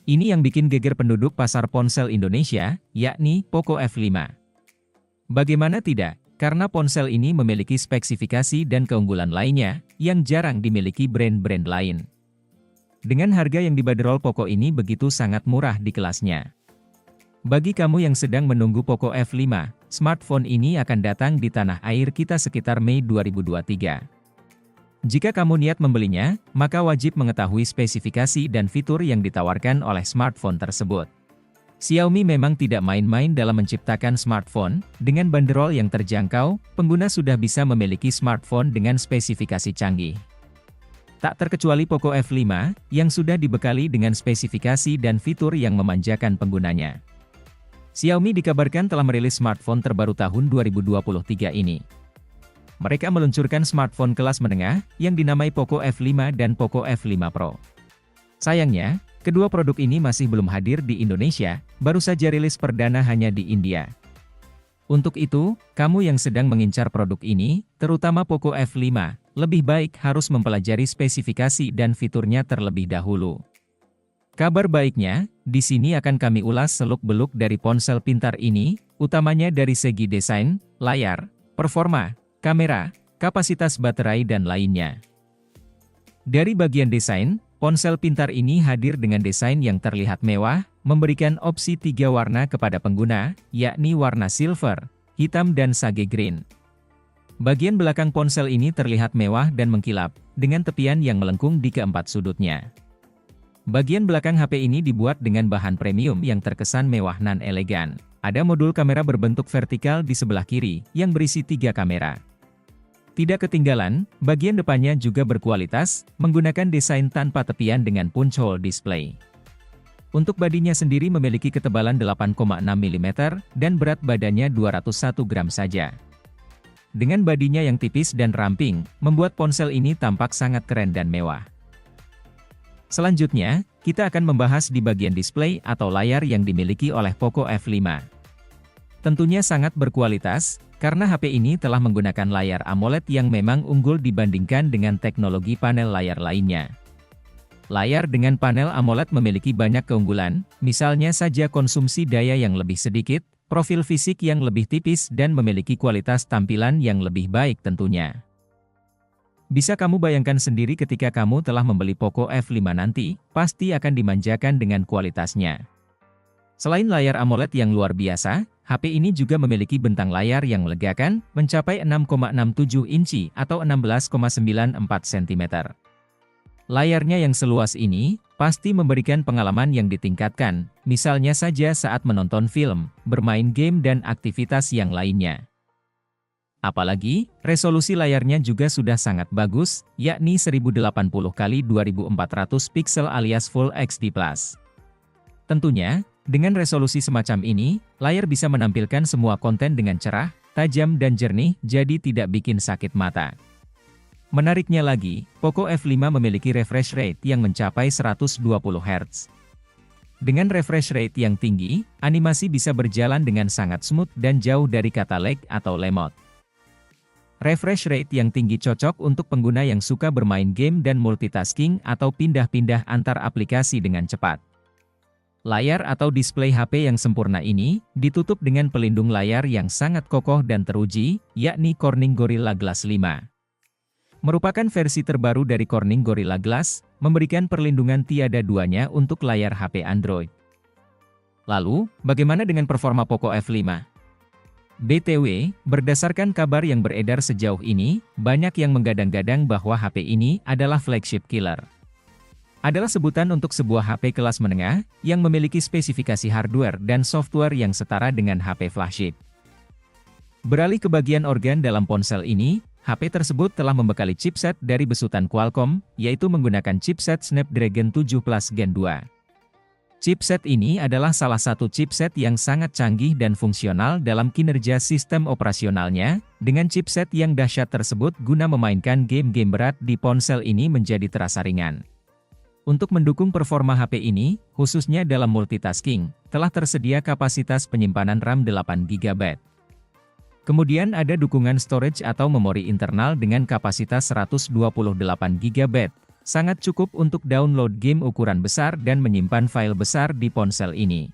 Ini yang bikin geger penduduk pasar ponsel Indonesia, yakni Poco F5. Bagaimana tidak? Karena ponsel ini memiliki spesifikasi dan keunggulan lainnya, yang jarang dimiliki brand-brand lain. Dengan harga yang dibanderol Poco ini begitu sangat murah di kelasnya. Bagi kamu yang sedang menunggu Poco F5, smartphone ini akan datang di tanah air kita sekitar Mei 2023. Jika kamu niat membelinya, maka wajib mengetahui spesifikasi dan fitur yang ditawarkan oleh smartphone tersebut. Xiaomi memang tidak main-main dalam menciptakan smartphone, dengan banderol yang terjangkau, pengguna sudah bisa memiliki smartphone dengan spesifikasi canggih. Tak terkecuali Poco F5, yang sudah dibekali dengan spesifikasi dan fitur yang memanjakan penggunanya. Xiaomi dikabarkan telah merilis smartphone terbaru tahun 2023 ini. Mereka meluncurkan smartphone kelas menengah, yang dinamai Poco F5 dan Poco F5 Pro. Sayangnya, kedua produk ini masih belum hadir di Indonesia, baru saja rilis perdana hanya di India. Untuk itu, kamu yang sedang mengincar produk ini, terutama Poco F5, lebih baik harus mempelajari spesifikasi dan fiturnya terlebih dahulu. Kabar baiknya, di sini akan kami ulas seluk-beluk dari ponsel pintar ini, utamanya dari segi desain, layar, performa, kamera, kapasitas baterai dan lainnya. Dari bagian desain, ponsel pintar ini hadir dengan desain yang terlihat mewah, memberikan opsi 3 warna kepada pengguna, yakni warna silver, hitam dan sage green. Bagian belakang ponsel ini terlihat mewah dan mengkilap, dengan tepian yang melengkung di keempat sudutnya. Bagian belakang HP ini dibuat dengan bahan premium yang terkesan mewah nan elegan. Ada modul kamera berbentuk vertikal di sebelah kiri, yang berisi 3 kamera. Tidak ketinggalan, bagian depannya juga berkualitas, menggunakan desain tanpa tepian dengan punch hole display. Untuk badinya sendiri memiliki ketebalan 8,6 mm, dan berat badannya 201 gram saja. Dengan badinya yang tipis dan ramping, membuat ponsel ini tampak sangat keren dan mewah. Selanjutnya, kita akan membahas di bagian display atau layar yang dimiliki oleh Poco F5. Tentunya sangat berkualitas, karena HP ini telah menggunakan layar AMOLED yang memang unggul dibandingkan dengan teknologi panel layar lainnya. Layar dengan panel AMOLED memiliki banyak keunggulan, misalnya saja konsumsi daya yang lebih sedikit, profil fisik yang lebih tipis dan memiliki kualitas tampilan yang lebih baik tentunya. Bisa kamu bayangkan sendiri ketika kamu telah membeli Poco F5 nanti, pasti akan dimanjakan dengan kualitasnya. Selain layar AMOLED yang luar biasa, HP ini juga memiliki bentang layar yang melegakan, mencapai 6,67 inci atau 16,94 cm. Layarnya yang seluas ini, pasti memberikan pengalaman yang ditingkatkan, misalnya saja saat menonton film, bermain game dan aktivitas yang lainnya. Apalagi, resolusi layarnya juga sudah sangat bagus, yakni 1080x2400 pixel alias Full HD+. Tentunya, dengan resolusi semacam ini, layar bisa menampilkan semua konten dengan cerah, tajam dan jernih, jadi tidak bikin sakit mata. Menariknya lagi, Poco F5 memiliki refresh rate yang mencapai 120 Hz. Dengan refresh rate yang tinggi, animasi bisa berjalan dengan sangat smooth dan jauh dari kata lag atau lemot. Refresh rate yang tinggi cocok untuk pengguna yang suka bermain game dan multitasking atau pindah-pindah antar aplikasi dengan cepat. Layar atau display HP yang sempurna ini, ditutup dengan pelindung layar yang sangat kokoh dan teruji, yakni Corning Gorilla Glass 5. Merupakan versi terbaru dari Corning Gorilla Glass, memberikan perlindungan tiada duanya untuk layar HP Android. Lalu, bagaimana dengan performa Poco F5? BTW, berdasarkan kabar yang beredar sejauh ini, banyak yang menggadang-gadang bahwa HP ini adalah flagship killer. Adalah sebutan untuk sebuah HP kelas menengah, yang memiliki spesifikasi hardware dan software yang setara dengan HP flagship. Beralih ke bagian organ dalam ponsel ini, HP tersebut telah membekali chipset dari besutan Qualcomm, yaitu menggunakan chipset Snapdragon 7 Plus Gen 2. Chipset ini adalah salah satu chipset yang sangat canggih dan fungsional dalam kinerja sistem operasionalnya, dengan chipset yang dahsyat tersebut guna memainkan game-game berat di ponsel ini menjadi terasa ringan. Untuk mendukung performa HP ini, khususnya dalam multitasking, telah tersedia kapasitas penyimpanan RAM 8 GB. Kemudian ada dukungan storage atau memori internal dengan kapasitas 128 GB, sangat cukup untuk download game ukuran besar dan menyimpan file besar di ponsel ini.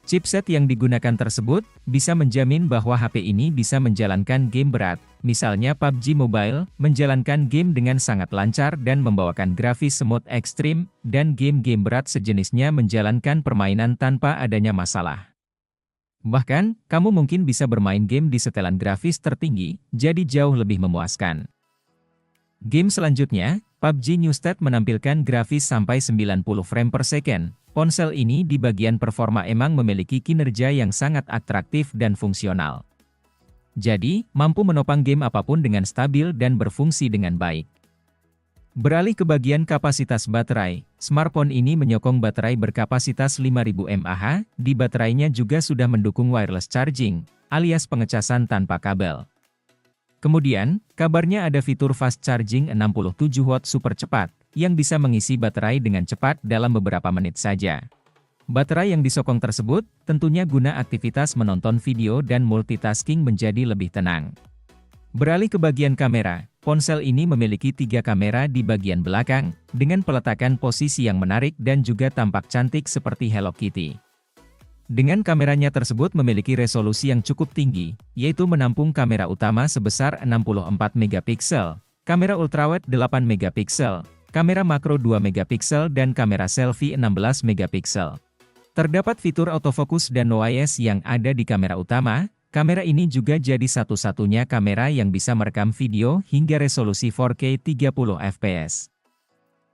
Chipset yang digunakan tersebut bisa menjamin bahwa HP ini bisa menjalankan game berat, misalnya PUBG Mobile, menjalankan game dengan sangat lancar dan membawakan grafis semut ekstrim, dan game-game berat sejenisnya menjalankan permainan tanpa adanya masalah. Bahkan, kamu mungkin bisa bermain game di setelan grafis tertinggi, jadi jauh lebih memuaskan. Game selanjutnya, PUBG New State menampilkan grafis sampai 90 frame per second. Ponsel ini di bagian performa emang memiliki kinerja yang sangat atraktif dan fungsional. Jadi, mampu menopang game apapun dengan stabil dan berfungsi dengan baik. Beralih ke bagian kapasitas baterai, smartphone ini menyokong baterai berkapasitas 5000 mAh, di baterainya juga sudah mendukung wireless charging, alias pengecasan tanpa kabel. Kemudian, kabarnya ada fitur fast charging 67 watt super cepat, yang bisa mengisi baterai dengan cepat dalam beberapa menit saja. Baterai yang disokong tersebut, tentunya guna aktivitas menonton video dan multitasking menjadi lebih tenang. Beralih ke bagian kamera, ponsel ini memiliki 3 kamera di bagian belakang, dengan peletakan posisi yang menarik dan juga tampak cantik seperti Hello Kitty. Dengan kameranya tersebut memiliki resolusi yang cukup tinggi, yaitu menampung kamera utama sebesar 64 megapiksel, kamera ultrawide 8 megapiksel, kamera makro 2 megapiksel dan kamera selfie 16 megapiksel. Terdapat fitur autofocus dan noise yang ada di kamera utama. Kamera ini juga jadi satu-satunya kamera yang bisa merekam video hingga resolusi 4K 30 fps.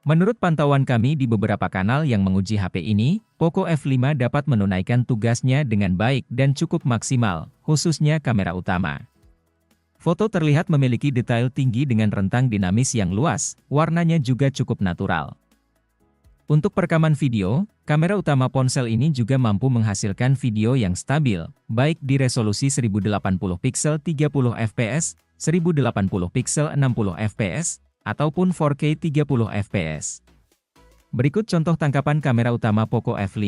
Menurut pantauan kami di beberapa kanal yang menguji HP ini, Poco F5 dapat menunaikan tugasnya dengan baik dan cukup maksimal, khususnya kamera utama. Foto terlihat memiliki detail tinggi dengan rentang dinamis yang luas, warnanya juga cukup natural. Untuk perekaman video, kamera utama ponsel ini juga mampu menghasilkan video yang stabil, baik di resolusi 1080 pixel 30 fps, 1080 pixel 60 fps, ataupun 4K 30 fps. Berikut contoh tangkapan kamera utama Poco F5.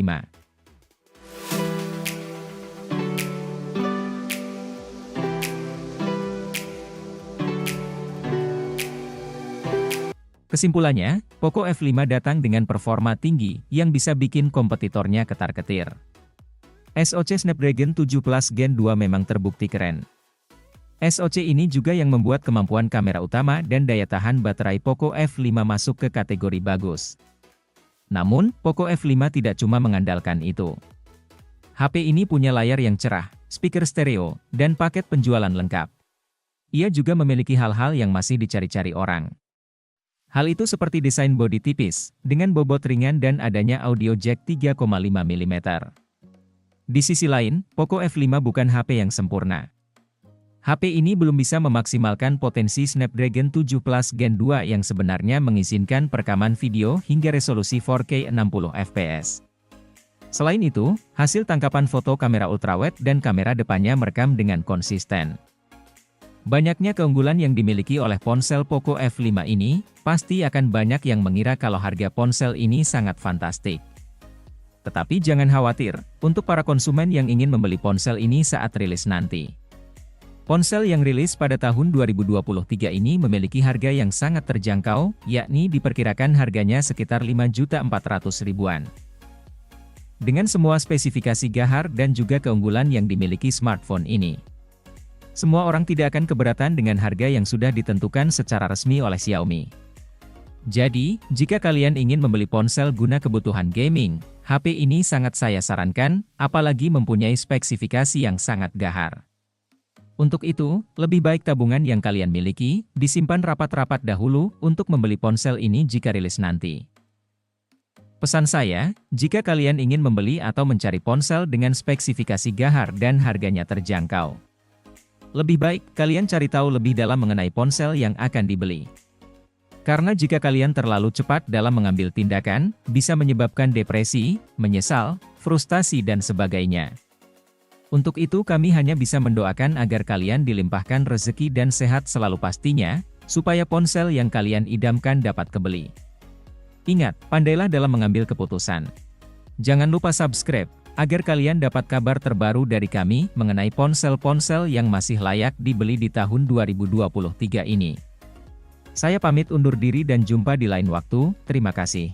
Kesimpulannya, Poco F5 datang dengan performa tinggi yang bisa bikin kompetitornya ketar-ketir. SoC Snapdragon 7 Plus Gen 2 memang terbukti keren. SoC ini juga yang membuat kemampuan kamera utama dan daya tahan baterai Poco F5 masuk ke kategori bagus. Namun, Poco F5 tidak cuma mengandalkan itu. HP ini punya layar yang cerah, speaker stereo, dan paket penjualan lengkap. Ia juga memiliki hal-hal yang masih dicari-cari orang. Hal itu seperti desain bodi tipis, dengan bobot ringan dan adanya audio jack 3,5 mm. Di sisi lain, Poco F5 bukan HP yang sempurna. HP ini belum bisa memaksimalkan potensi Snapdragon 7 Plus Gen 2 yang sebenarnya mengizinkan perekaman video hingga resolusi 4K 60 fps. Selain itu, hasil tangkapan foto kamera ultrawide dan kamera depannya merekam dengan konsisten. Banyaknya keunggulan yang dimiliki oleh ponsel Poco F5 ini, pasti akan banyak yang mengira kalau harga ponsel ini sangat fantastik. Tetapi jangan khawatir, untuk para konsumen yang ingin membeli ponsel ini saat rilis nanti. Ponsel yang rilis pada tahun 2023 ini memiliki harga yang sangat terjangkau, yakni diperkirakan harganya sekitar 5.400.000-an. Dengan semua spesifikasi gahar dan juga keunggulan yang dimiliki smartphone ini, semua orang tidak akan keberatan dengan harga yang sudah ditentukan secara resmi oleh Xiaomi. Jadi, jika kalian ingin membeli ponsel guna kebutuhan gaming, HP ini sangat saya sarankan, apalagi mempunyai spesifikasi yang sangat gahar. Untuk itu, lebih baik tabungan yang kalian miliki, disimpan rapat-rapat dahulu untuk membeli ponsel ini jika rilis nanti. Pesan saya, jika kalian ingin membeli atau mencari ponsel dengan spesifikasi gahar dan harganya terjangkau, lebih baik kalian cari tahu lebih dalam mengenai ponsel yang akan dibeli. Karena jika kalian terlalu cepat dalam mengambil tindakan, bisa menyebabkan depresi, menyesal, frustasi dan sebagainya. Untuk itu kami hanya bisa mendoakan agar kalian dilimpahkan rezeki dan sehat selalu pastinya, supaya ponsel yang kalian idamkan dapat kebeli. Ingat, pandailah dalam mengambil keputusan. Jangan lupa subscribe, agar kalian dapat kabar terbaru dari kami mengenai ponsel-ponsel yang masih layak dibeli di tahun 2023 ini. Saya pamit undur diri dan jumpa di lain waktu, terima kasih.